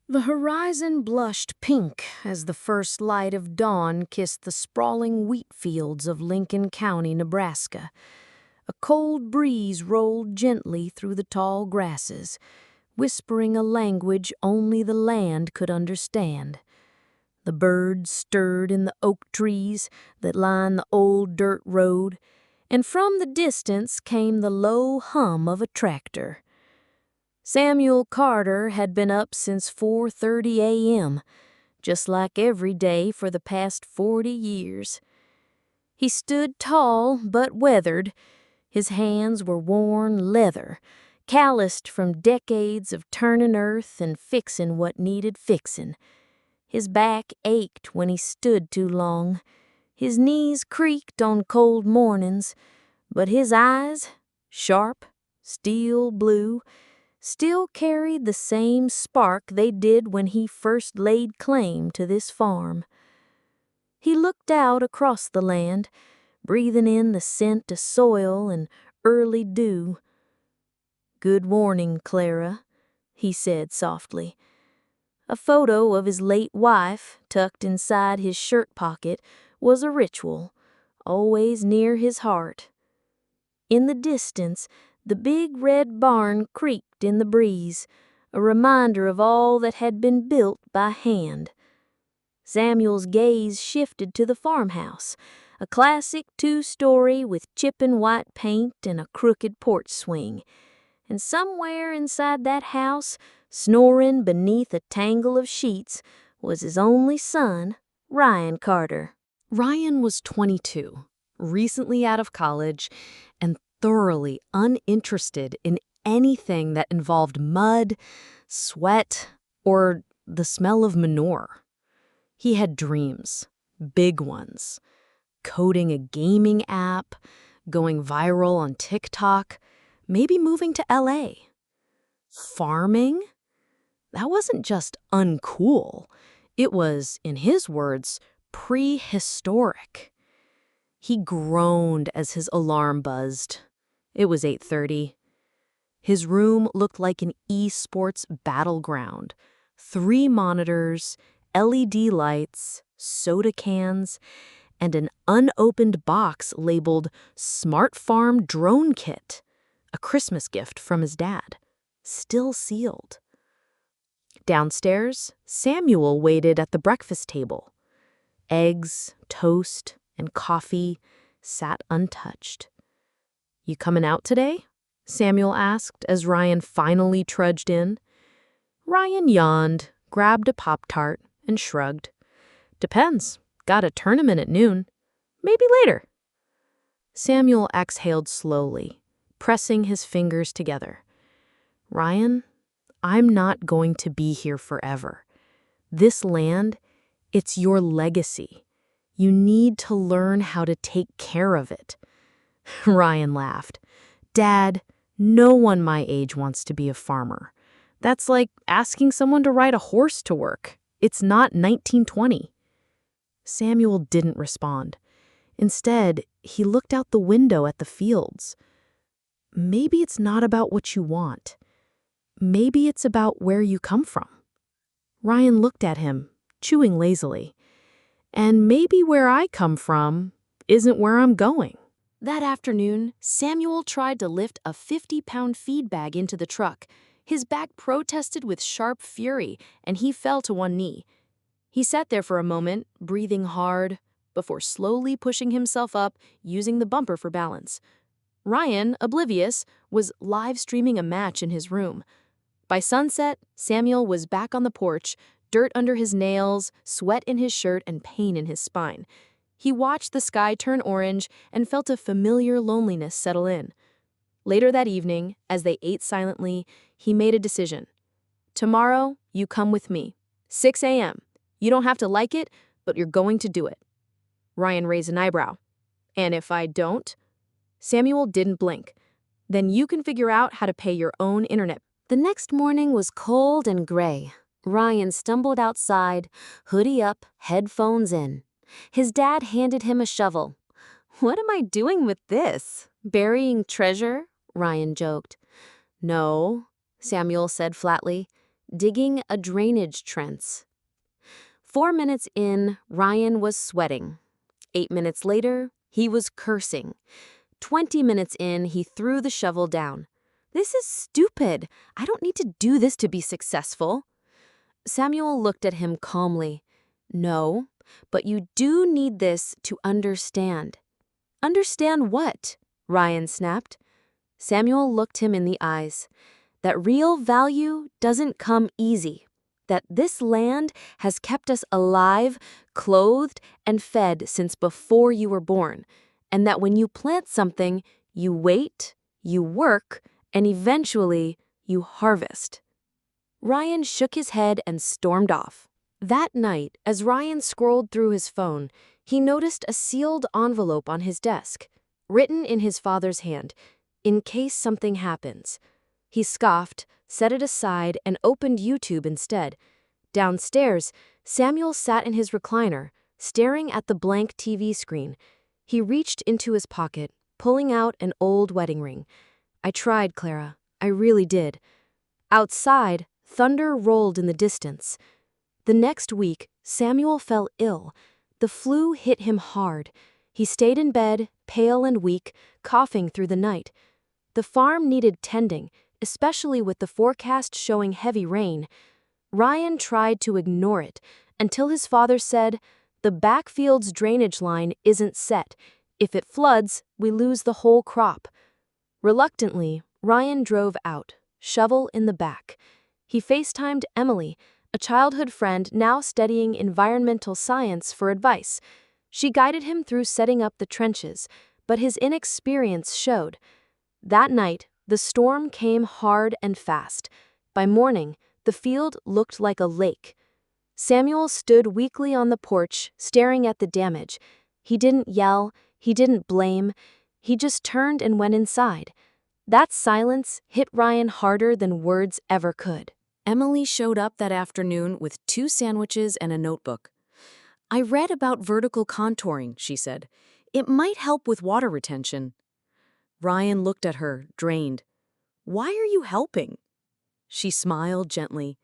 The horizon blushed pink as the first light of dawn kissed the sprawling wheat fields of Lincoln County, Nebraska. A cold breeze rolled gently through the tall grasses, whispering a language only the land could understand. The birds stirred in the oak trees that line the old dirt road, and from the distance came the low hum of a tractor. Samuel Carter had been up since 4:30 a.m., just like every day for the past 40 years. He stood tall but weathered. His hands were worn leather, calloused from decades of turning earth and fixing what needed fixing. His back ached when he stood too long. His knees creaked on cold mornings, but his eyes, sharp, steel blue, still carried the same spark they did when he first laid claim to this farm. He looked out across the land, breathing in the scent of soil and early dew. "Good morning, Clara," he said softly. A photo of his late wife, tucked inside his shirt pocket, was a ritual, always near his heart. In the distance, the big red barn creaked in the breeze, a reminder of all that had been built by hand. Samuel's gaze shifted to the farmhouse, a classic 2-story with chipping white paint and a crooked porch swing. And somewhere inside that house, snoring beneath a tangle of sheets, was his only son, Ryan Carter. Ryan was 22, recently out of college, and thoroughly uninterested in anything that involved mud, sweat, or the smell of manure. He had dreams, big ones: coding a gaming app, going viral on TikTok, maybe moving to LA. Farming? That wasn't just uncool. It was, in his words, prehistoric. He groaned as his alarm buzzed. It was 8:30. His room looked like an esports battleground. 3 monitors, LED lights, soda cans, and an unopened box labeled Smart Farm Drone Kit, a Christmas gift from his dad, still sealed. Downstairs, Samuel waited at the breakfast table. Eggs, toast, and coffee sat untouched. "You coming out today?" Samuel asked as Ryan finally trudged in. Ryan yawned, grabbed a Pop-Tart, and shrugged. "Depends. Got a tournament at noon. Maybe later." Samuel exhaled slowly, pressing his fingers together. "Ryan, I'm not going to be here forever. This land, it's your legacy. You need to learn how to take care of it." Ryan laughed. "Dad, no one my age wants to be a farmer. That's like asking someone to ride a horse to work. It's not 1920. Samuel didn't respond. Instead, he looked out the window at the fields. Maybe it's not about what you want. Maybe it's about where you come from. Ryan looked at him, chewing lazily. And maybe where I come from isn't where I'm going. That afternoon, Samuel tried to lift a 50-pound feed bag into the truck. His back protested with sharp fury, and he fell to one knee. He sat there for a moment, breathing hard, before slowly pushing himself up, using the bumper for balance. Ryan, oblivious, was live streaming a match in his room. By sunset, Samuel was back on the porch, dirt under his nails, sweat in his shirt, and pain in his spine. He watched the sky turn orange and felt a familiar loneliness settle in. Later that evening, as they ate silently, he made a decision. "Tomorrow, you come with me. 6 a.m. You don't have to like it, but you're going to do it." Ryan raised an eyebrow. "And if I don't?" Samuel didn't blink. "Then you can figure out how to pay your own internet." The next morning was cold and gray. Ryan stumbled outside, hoodie up, headphones in. His dad handed him a shovel. "What am I doing with this? Burying treasure?" Ryan joked. "No," Samuel said flatly. digging a drainage trench. 4 minutes in, Ryan was sweating. 8 minutes later, he was cursing. 20 minutes in, he threw the shovel down. "This is stupid. I don't need to do this to be successful." Samuel looked at him calmly. "No, but you do need this to understand." "Understand what?" Ryan snapped. Samuel looked him in the eyes. "That real value doesn't come easy. That this land has kept us alive, clothed, and fed since before you were born. And that when you plant something, you wait, you work, and eventually you harvest." Ryan shook his head and stormed off. That night, as Ryan scrolled through his phone, he noticed a sealed envelope on his desk, written in his father's hand, "In case something happens." He scoffed, set it aside, and opened YouTube instead. Downstairs, Samuel sat in his recliner, staring at the blank TV screen. He reached into his pocket, pulling out an old wedding ring. "I tried, Clara. I really did." Outside, thunder rolled in the distance. The next week, Samuel fell ill. The flu hit him hard. He stayed in bed, pale and weak, coughing through the night. The farm needed tending, especially with the forecast showing heavy rain. Ryan tried to ignore it until his father said, "The backfield's drainage line isn't set. If it floods, we lose the whole crop." Reluctantly, Ryan drove out, shovel in the back. He FaceTimed Emily, a childhood friend now studying environmental science, for advice. She guided him through setting up the trenches, but his inexperience showed. That night, the storm came hard and fast. By morning, the field looked like a lake. Samuel stood weakly on the porch, staring at the damage. He didn't yell, he didn't blame, he just turned and went inside. That silence hit Ryan harder than words ever could. Emily showed up that afternoon with 2 sandwiches and a notebook. "I read about vertical contouring," she said. "It might help with water retention." Ryan looked at her, drained. "Why are you helping?" She smiled gently.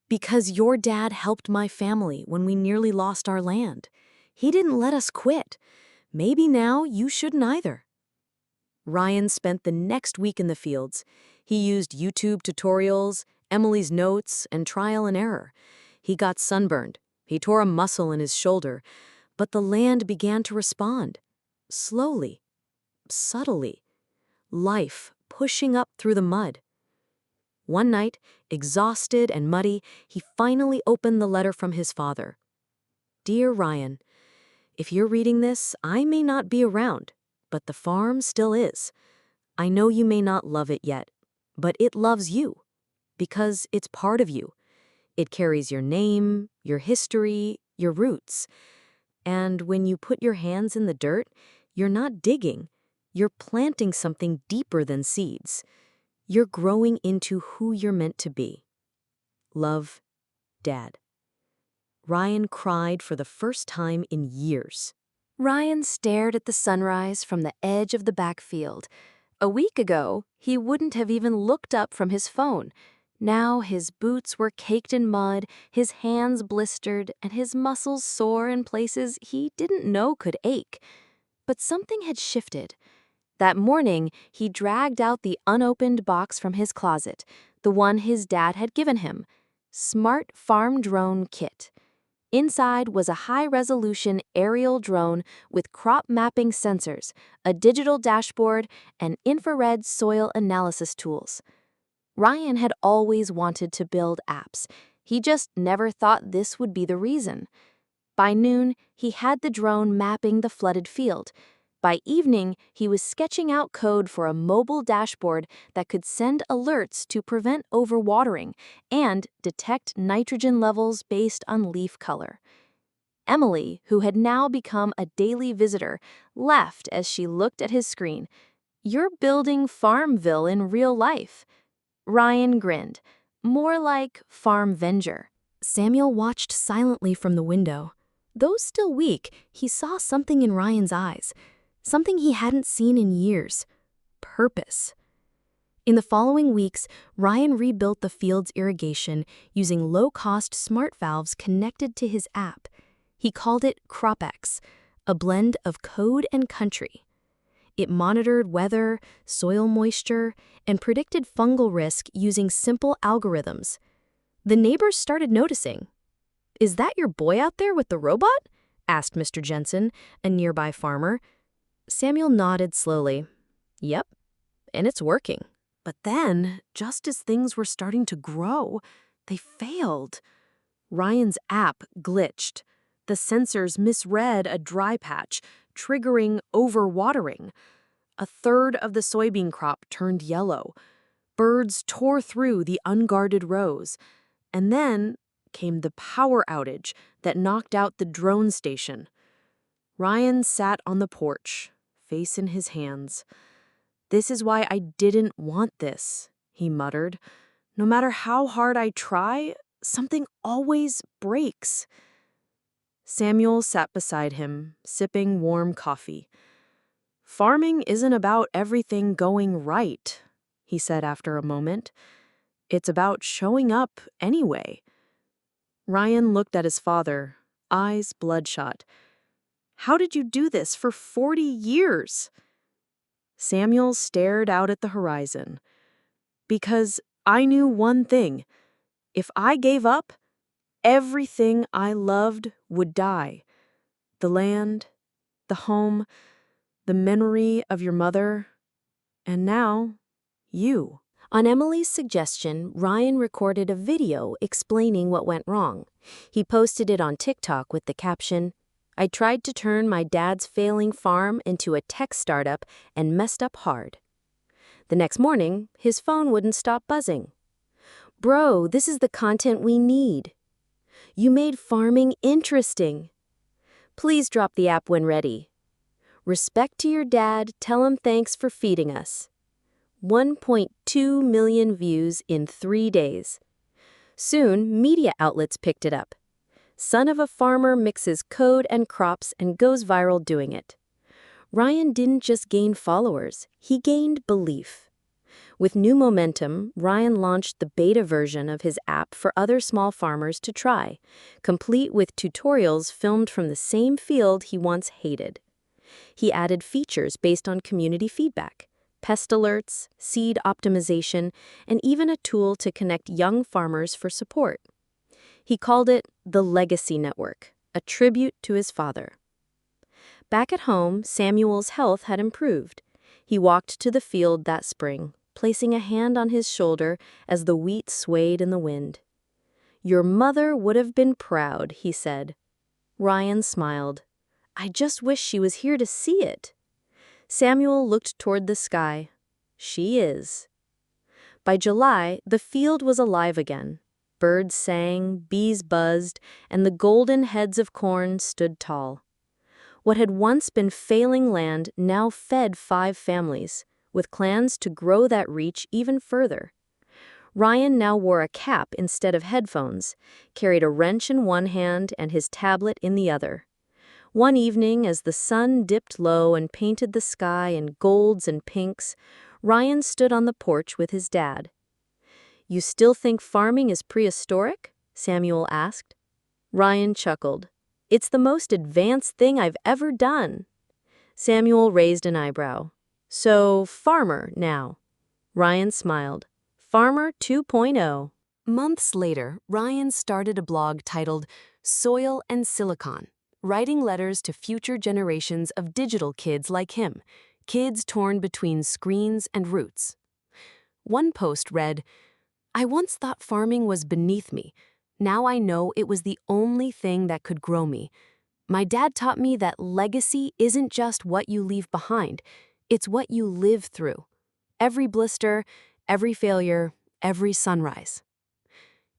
"Because your dad helped my family when we nearly lost our land. He didn't let us quit. Maybe now you shouldn't either." Ryan spent the next week in the fields. He used YouTube tutorials, Emily's notes, and trial and error. He got sunburned. He tore a muscle in his shoulder. But the land began to respond. Slowly. Subtly. Life pushing up through the mud. One night, exhausted and muddy, he finally opened the letter from his father. "Dear Ryan, if you're reading this, I may not be around, but the farm still is. I know you may not love it yet, but it loves you, because it's part of you. It carries your name, your history, your roots. And when you put your hands in the dirt, you're not digging. You're planting something deeper than seeds. You're growing into who you're meant to be. Love, Dad." Ryan cried for the first time in years. Ryan stared at the sunrise from the edge of the backfield. A week ago, he wouldn't have even looked up from his phone. Now his boots were caked in mud, his hands blistered, and his muscles sore in places he didn't know could ache. But something had shifted. That morning, he dragged out the unopened box from his closet, the one his dad had given him. Smart Farm Drone Kit. Inside was a high-resolution aerial drone with crop mapping sensors, a digital dashboard, and infrared soil analysis tools. Ryan had always wanted to build apps. He just never thought this would be the reason. By noon, he had the drone mapping the flooded field. By evening, he was sketching out code for a mobile dashboard that could send alerts to prevent overwatering and detect nitrogen levels based on leaf color. Emily, who had now become a daily visitor, laughed as she looked at his screen. "You're building Farmville in real life." Ryan grinned. "More like Farmvenger." Samuel watched silently from the window. Though still weak, he saw something in Ryan's eyes. Something he hadn't seen in years. Purpose. In the following weeks, Ryan rebuilt the field's irrigation using low-cost smart valves connected to his app. He called it CROPx, a blend of code and country. It monitored weather, soil moisture, and predicted fungal risk using simple algorithms. The neighbors started noticing. "Is that your boy out there with the robot?" asked Mr. Jensen, a nearby farmer. Samuel nodded slowly. "Yep, and it's working." But then, just as things were starting to grow, they failed. Ryan's app glitched. The sensors misread a dry patch, triggering overwatering. A third of the soybean crop turned yellow. Birds tore through the unguarded rows. And then came the power outage that knocked out the drone station. Ryan sat on the porch, face in his hands. "This is why I didn't want this," he muttered. "No matter how hard I try, something always breaks." Samuel sat beside him, sipping warm coffee. "Farming isn't about everything going right," he said after a moment. "It's about showing up anyway." Ryan looked at his father, eyes bloodshot. "How did you do this for 40 years?" Samuel stared out at the horizon. "Because I knew one thing. If I gave up, everything I loved would die. The land, the home, the memory of your mother, and now, you." On Emily's suggestion, Ryan recorded a video explaining what went wrong. He posted it on TikTok with the caption, "I tried to turn my dad's failing farm into a tech startup and messed up hard." The next morning, his phone wouldn't stop buzzing. "Bro, this is the content we need. You made farming interesting. Please drop the app when ready. Respect to your dad, tell him thanks for feeding us." 1.2 million views in 3 days. Soon, media outlets picked it up. Son of a farmer mixes code and crops and goes viral doing it. Ryan didn't just gain followers, he gained belief. With new momentum, Ryan launched the beta version of his app for other small farmers to try, complete with tutorials filmed from the same field he once hated. He added features based on community feedback, pest alerts, seed optimization, and even a tool to connect young farmers for support. He called it the Legacy Network, a tribute to his father. Back at home, Samuel's health had improved. He walked to the field that spring, placing a hand on his shoulder as the wheat swayed in the wind. "Your mother would have been proud," he said. Ryan smiled. "I just wish she was here to see it." Samuel looked toward the sky. "She is." By July, the field was alive again. Birds sang, bees buzzed, and the golden heads of corn stood tall. What had once been failing land now fed 5 families, with plans to grow that reach even further. Ryan now wore a cap instead of headphones, carried a wrench in one hand and his tablet in the other. One evening, as the sun dipped low and painted the sky in golds and pinks, Ryan stood on the porch with his dad. "You still think farming is prehistoric?" Samuel asked. Ryan chuckled. "It's the most advanced thing I've ever done." Samuel raised an eyebrow. "So, farmer now." Ryan smiled. "Farmer 2.0. Months later, Ryan started a blog titled Soil and Silicon, writing letters to future generations of digital kids like him, kids torn between screens and roots. One post read, "I once thought farming was beneath me. Now I know it was the only thing that could grow me. My dad taught me that legacy isn't just what you leave behind, it's what you live through. Every blister, every failure, every sunrise."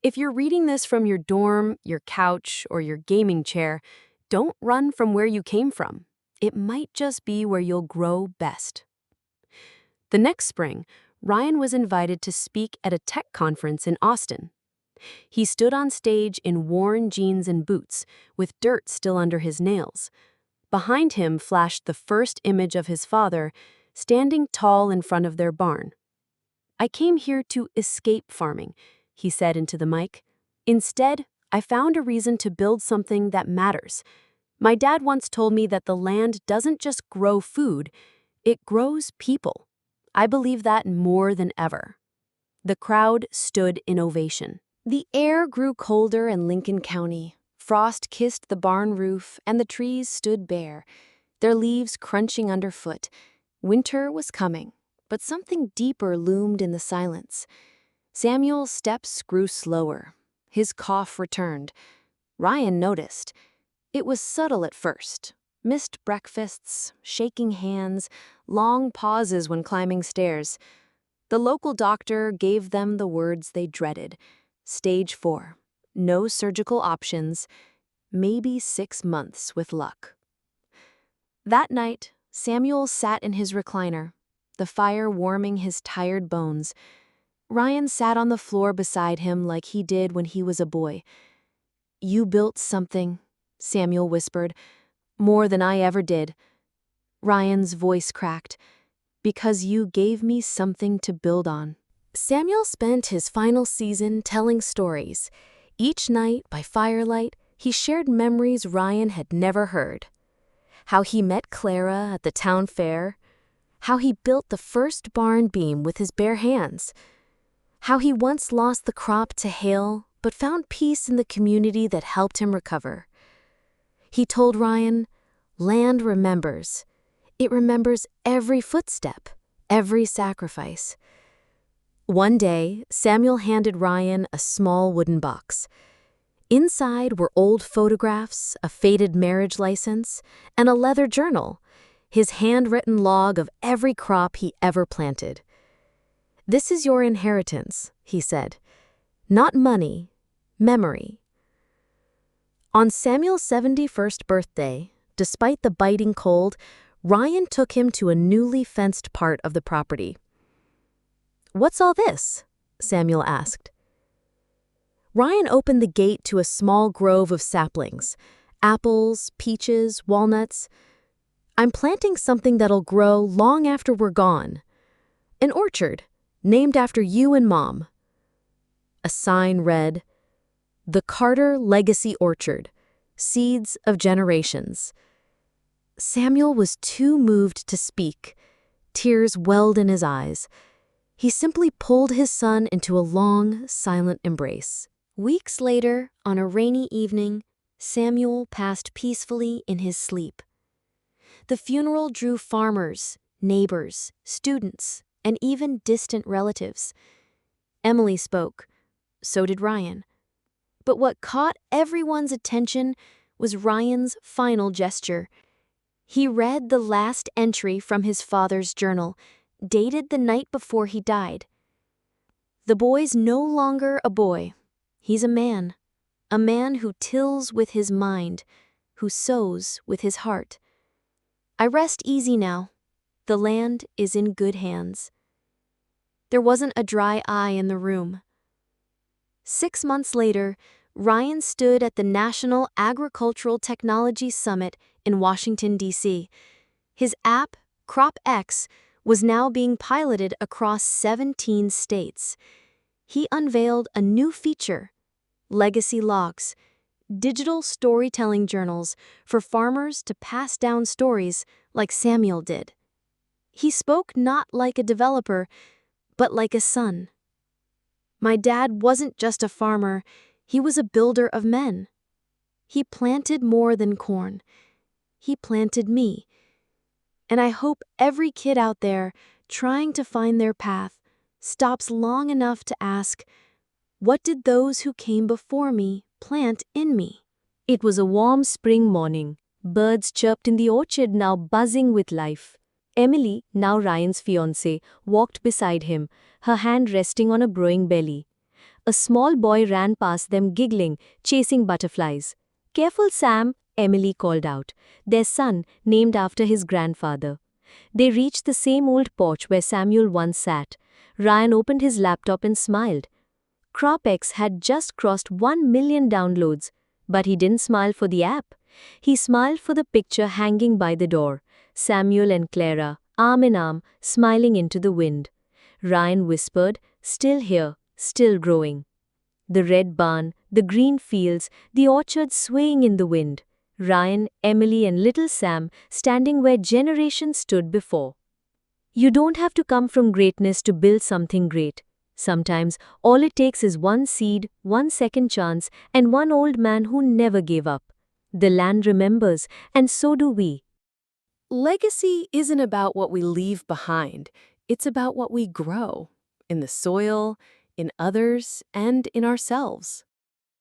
If you're reading this from your dorm, your couch, or your gaming chair, don't run from where you came from. It might just be where you'll grow best. The next spring, Ryan was invited to speak at a tech conference in Austin. He stood on stage in worn jeans and boots, with dirt still under his nails. Behind him flashed the first image of his father, standing tall in front of their barn. "I came here to escape farming," he said into the mic. "Instead, I found a reason to build something that matters. My dad once told me that the land doesn't just grow food, it grows people. I believe that more than ever." The crowd stood in ovation. The air grew colder in Lincoln County. Frost kissed the barn roof, and the trees stood bare, their leaves crunching underfoot. Winter was coming, but something deeper loomed in the silence. Samuel's steps grew slower. His cough returned. Ryan noticed. It was subtle at first. Missed breakfasts, shaking hands, long pauses when climbing stairs. The local doctor gave them the words they dreaded. Stage 4. No surgical options. Maybe 6 months with luck. That night, Samuel sat in his recliner, the fire warming his tired bones. Ryan sat on the floor beside him like he did when he was a boy. "You built something," Samuel whispered, "more than I ever did." Ryan's voice cracked. "Because you gave me something to build on." Samuel spent his final season telling stories. Each night, by firelight, he shared memories Ryan had never heard. How he met Clara at the town fair. How he built the first barn beam with his bare hands. How he once lost the crop to hail, but found peace in the community that helped him recover. He told Ryan, "Land remembers. It remembers every footstep, every sacrifice." One day, Samuel handed Ryan a small wooden box. Inside were old photographs, a faded marriage license, and a leather journal, his handwritten log of every crop he ever planted. "This is your inheritance," he said. "Not money, memory." On Samuel's 71st birthday, despite the biting cold, Ryan took him to a newly fenced part of the property. "What's all this?" Samuel asked. Ryan opened the gate to a small grove of saplings, apples, peaches, walnuts. "I'm planting something that'll grow long after we're gone. An orchard, named after you and Mom." A sign read, "The Carter Legacy Orchard, Seeds of Generations." Samuel was too moved to speak. Tears welled in his eyes. He simply pulled his son into a long, silent embrace. Weeks later, on a rainy evening, Samuel passed peacefully in his sleep. The funeral drew farmers, neighbors, students, and even distant relatives. Emily spoke. So did Ryan. But what caught everyone's attention was Ryan's final gesture. He read the last entry from his father's journal, dated the night before he died. "The boy's no longer a boy. He's a man who tills with his mind, who sows with his heart. I rest easy now. The land is in good hands." There wasn't a dry eye in the room. 6 months later, Ryan stood at the National Agricultural Technology Summit in Washington, D.C. His app, CROPx, was now being piloted across 17 states. He unveiled a new feature, legacy logs, digital storytelling journals for farmers to pass down stories like Samuel did. He spoke not like a developer, but like a son. "My dad wasn't just a farmer, he was a builder of men. He planted more than corn. He planted me. And I hope every kid out there trying to find their path stops long enough to ask, what did those who came before me plant in me?" It was a warm spring morning. Birds chirped in the orchard, now buzzing with life. Emily, now Ryan's fiancée, walked beside him, her hand resting on a growing belly. A small boy ran past them giggling, chasing butterflies. "Careful, Sam," Emily called out, their son named after his grandfather. They reached the same old porch where Samuel once sat. Ryan opened his laptop and smiled. CROPx had just crossed 1 million downloads, but he didn't smile for the app. He smiled for the picture hanging by the door, Samuel and Clara, arm in arm, smiling into the wind. Ryan whispered, "Still here, still growing." The red barn, the green fields, the orchard swaying in the wind. Ryan, Emily, and little Sam standing where generations stood before. You don't have to come from greatness to build something great. Sometimes all it takes is one seed, one second chance, and one old man who never gave up. The land remembers, and so do we. Legacy isn't about what we leave behind. It's about what we grow in the soil, in others, and in ourselves.